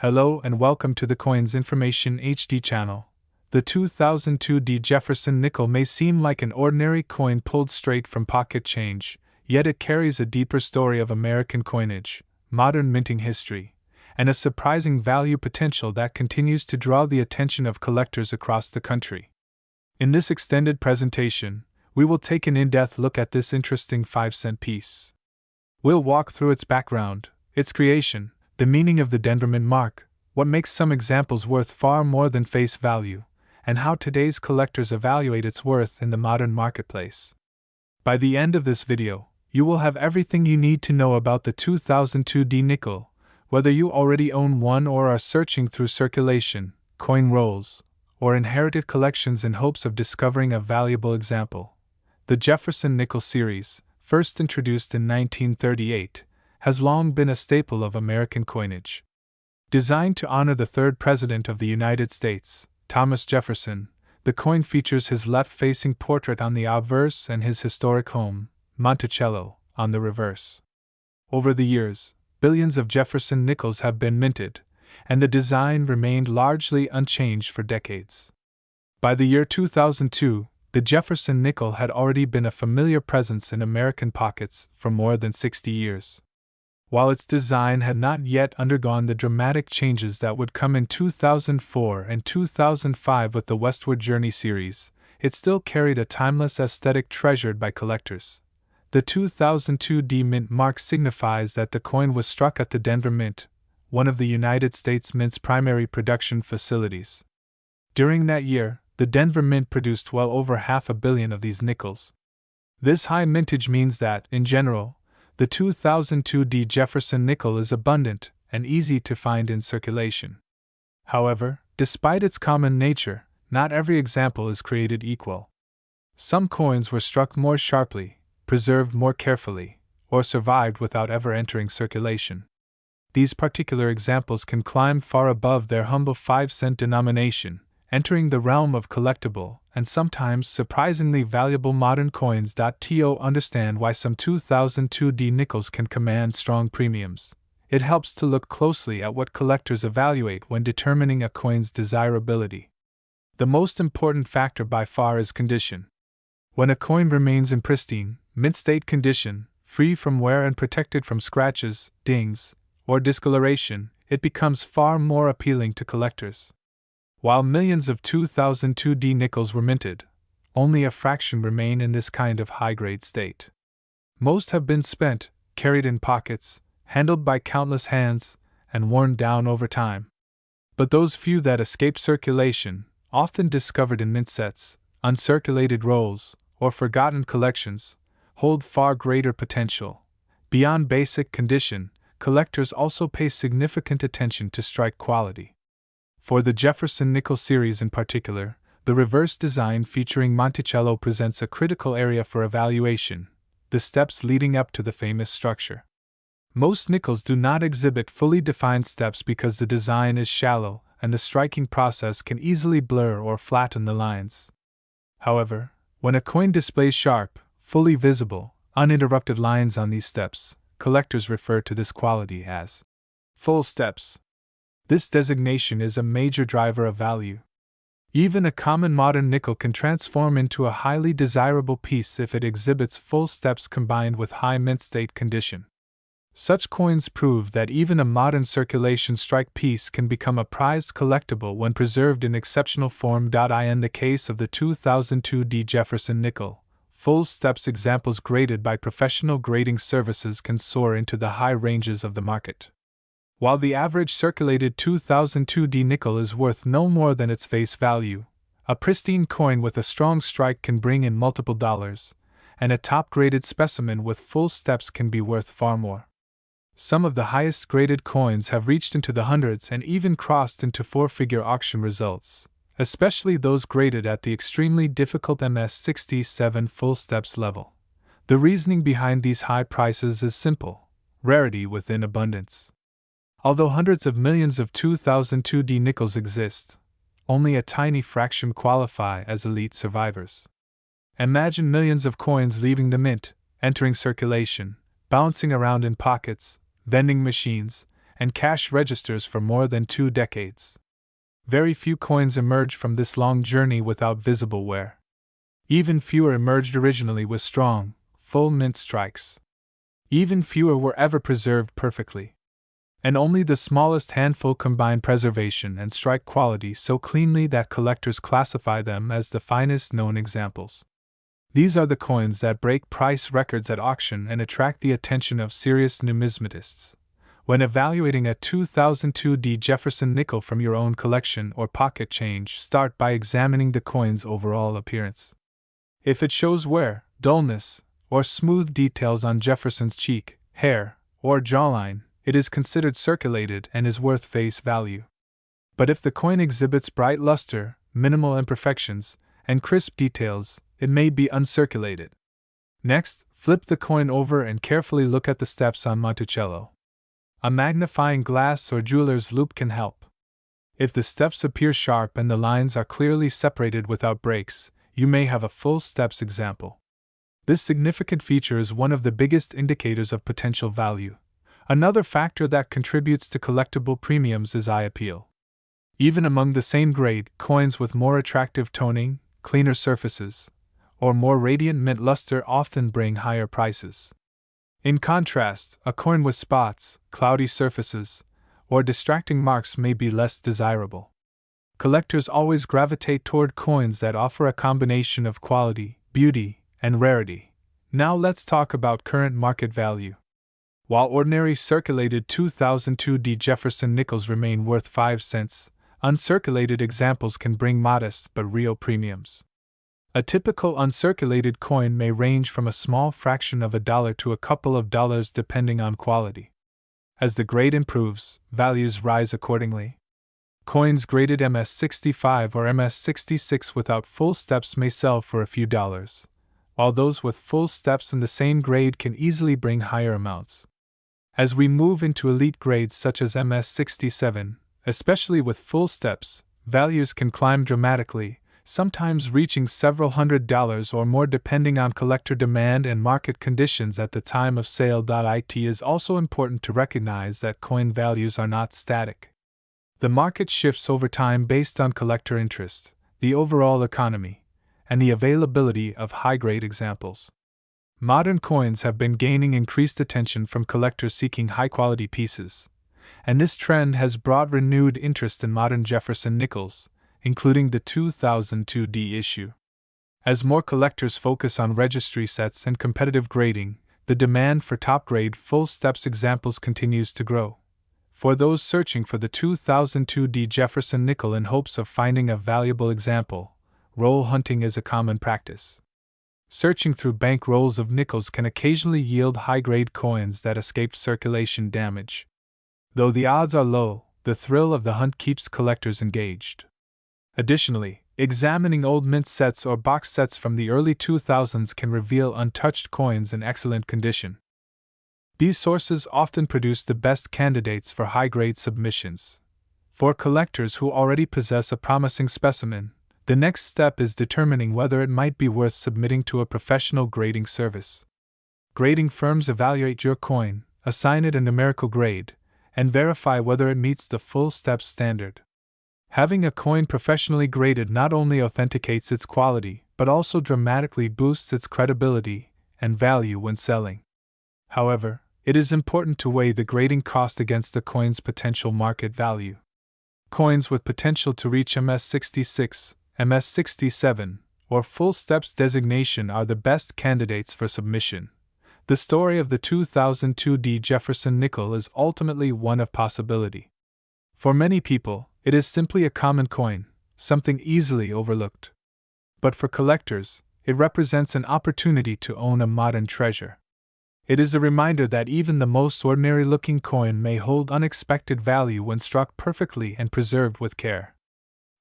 Hello and welcome to the Coins Information HD channel. The 2002 Jefferson nickel may seem like an ordinary coin pulled straight from pocket change, yet it carries a deeper story of American coinage, modern minting history, and a surprising value potential that continues to draw the attention of collectors across the country. In this extended presentation, we will take an in-depth look at this interesting 5-cent piece. We'll walk through its background, its creation, the meaning of the Denver Mint mark, what makes some examples worth far more than face value, and how today's collectors evaluate its worth in the modern marketplace. By the end of this video, you will have everything you need to know about the 2002 nickel, whether you already own one or are searching through circulation, coin rolls, or inherited collections in hopes of discovering a valuable example. The Jefferson Nickels series, first introduced in 1938, has long been a staple of American coinage. Designed to honor the third President of the United States, Thomas Jefferson, the coin features his left-facing portrait on the obverse and his historic home, Monticello, on the reverse. Over the years, billions of Jefferson nickels have been minted, and the design remained largely unchanged for decades. By the year 2002, the Jefferson nickel had already been a familiar presence in American pockets for more than 60 years. While its design had not yet undergone the dramatic changes that would come in 2004 and 2005 with the Westward Journey series, it still carried a timeless aesthetic treasured by collectors. The 2002 Mint mark signifies that the coin was struck at the Denver Mint, one of the United States Mint's primary production facilities. During that year, the Denver Mint produced well over 500 million of these nickels. This high mintage means that, in general, the 2002 Jefferson nickel is abundant and easy to find in circulation. However, despite its common nature, not every example is created equal. Some coins were struck more sharply, preserved more carefully, or survived without ever entering circulation. These particular examples can climb far above their humble 5-cent denomination, entering the realm of collectible and sometimes surprisingly valuable modern coins. To understand why some 2002 nickels can command strong premiums, it helps to look closely at what collectors evaluate when determining a coin's desirability. The most important factor by far is condition. When a coin remains in pristine, mint-state condition, free from wear and protected from scratches, dings, or discoloration, it becomes far more appealing to collectors. While millions of 2002 nickels were minted, only a fraction remain in this kind of high-grade state. Most have been spent, carried in pockets, handled by countless hands, and worn down over time. But those few that escape circulation, often discovered in mint sets, uncirculated rolls, or forgotten collections, hold far greater potential. Beyond basic condition, collectors also pay significant attention to strike quality. For the Jefferson Nickels series in particular, the reverse design featuring Monticello presents a critical area for evaluation, the steps leading up to the famous structure. Most nickels do not exhibit fully defined steps because the design is shallow and the striking process can easily blur or flatten the lines. However, when a coin displays sharp, fully visible, uninterrupted lines on these steps, collectors refer to this quality as full steps. This designation is a major driver of value. Even a common modern nickel can transform into a highly desirable piece if it exhibits full steps combined with high mint state condition. Such coins prove that even a modern circulation strike piece can become a prized collectible when preserved in exceptional form. In the case of the 2002 Jefferson nickel, full steps examples graded by professional grading services can soar into the high ranges of the market. While the average circulated 2002 nickel is worth no more than its face value, a pristine coin with a strong strike can bring in multiple dollars, and a top-graded specimen with full steps can be worth far more. Some of the highest-graded coins have reached into the hundreds and even crossed into four-figure auction results, especially those graded at the extremely difficult MS67 full steps level. The reasoning behind these high prices is simple: rarity within abundance. Although hundreds of millions of 2002 nickels exist, only a tiny fraction qualify as elite survivors. Imagine millions of coins leaving the mint, entering circulation, bouncing around in pockets, vending machines, and cash registers for more than 2 decades. Very few coins emerge from this long journey without visible wear. Even fewer emerged originally with strong, full mint strikes. Even fewer were ever preserved perfectly. And only the smallest handful combine preservation and strike quality so cleanly that collectors classify them as the finest known examples. These are the coins that break price records at auction and attract the attention of serious numismatists. When evaluating a 2002 D. Jefferson nickel from your own collection or pocket change, start by examining the coin's overall appearance. If it shows wear, dullness, or smooth details on Jefferson's cheek, hair, or jawline, it is considered circulated and is worth face value. But if the coin exhibits bright luster, minimal imperfections, and crisp details, it may be uncirculated. Next, flip the coin over and carefully look at the steps on Monticello. A magnifying glass or jeweler's loupe can help. If the steps appear sharp and the lines are clearly separated without breaks, you may have a full steps example. This significant feature is one of the biggest indicators of potential value. Another factor that contributes to collectible premiums is eye appeal. Even among the same grade, coins with more attractive toning, cleaner surfaces, or more radiant mint luster often bring higher prices. In contrast, a coin with spots, cloudy surfaces, or distracting marks may be less desirable. Collectors always gravitate toward coins that offer a combination of quality, beauty, and rarity. Now let's talk about current market value. While ordinary circulated 2002 D. Jefferson nickels remain worth 5 cents, uncirculated examples can bring modest but real premiums. A typical uncirculated coin may range from a small fraction of a dollar to a couple of dollars depending on quality. As the grade improves, values rise accordingly. Coins graded MS65 or MS66 without full steps may sell for a few dollars, while those with full steps in the same grade can easily bring higher amounts. As we move into elite grades such as MS67, especially with full steps, values can climb dramatically, sometimes reaching several $100s or more depending on collector demand and market conditions at the time of sale. It is also important to recognize that coin values are not static. The market shifts over time based on collector interest, the overall economy, and the availability of high-grade examples. Modern coins have been gaining increased attention from collectors seeking high-quality pieces, and this trend has brought renewed interest in modern Jefferson nickels, including the 2002 D issue. As more collectors focus on registry sets and competitive grading, the demand for top-grade full steps examples continues to grow. For those searching for the 2002 D Jefferson nickel in hopes of finding a valuable example, roll hunting is a common practice. Searching through bank rolls of nickels can occasionally yield high-grade coins that escaped circulation damage. Though the odds are low, the thrill of the hunt keeps collectors engaged. Additionally, examining old mint sets or box sets from the early 2000s can reveal untouched coins in excellent condition. These sources often produce the best candidates for high-grade submissions. For collectors who already possess a promising specimen, the next step is determining whether it might be worth submitting to a professional grading service. Grading firms evaluate your coin, assign it a numerical grade, and verify whether it meets the full steps standard. Having a coin professionally graded not only authenticates its quality, but also dramatically boosts its credibility and value when selling. However, it is important to weigh the grading cost against the coin's potential market value. Coins with potential to reach MS66, MS67, or full steps designation are the best candidates for submission. The story of the 2002 D Jefferson nickel is ultimately one of possibility. For many people, it is simply a common coin, something easily overlooked. But for collectors, it represents an opportunity to own a modern treasure. It is a reminder that even the most ordinary-looking coin may hold unexpected value when struck perfectly and preserved with care.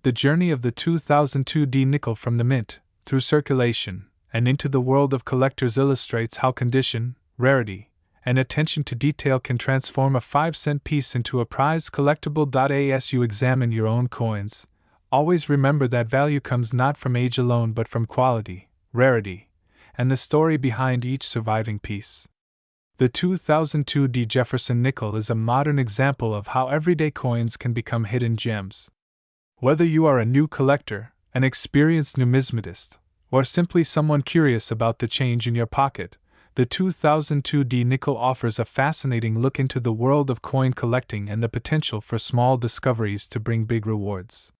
The journey of the 2002 D nickel from the mint, through circulation, and into the world of collectors illustrates how condition, rarity, and attention to detail can transform a 5-cent piece into a prized collectible. As you examine your own coins, always remember that value comes not from age alone but from quality, rarity, and the story behind each surviving piece. The 2002 Jefferson nickel is a modern example of how everyday coins can become hidden gems. Whether you are a new collector, an experienced numismatist, or simply someone curious about the change in your pocket, the 2002 nickel offers a fascinating look into the world of coin collecting and the potential for small discoveries to bring big rewards.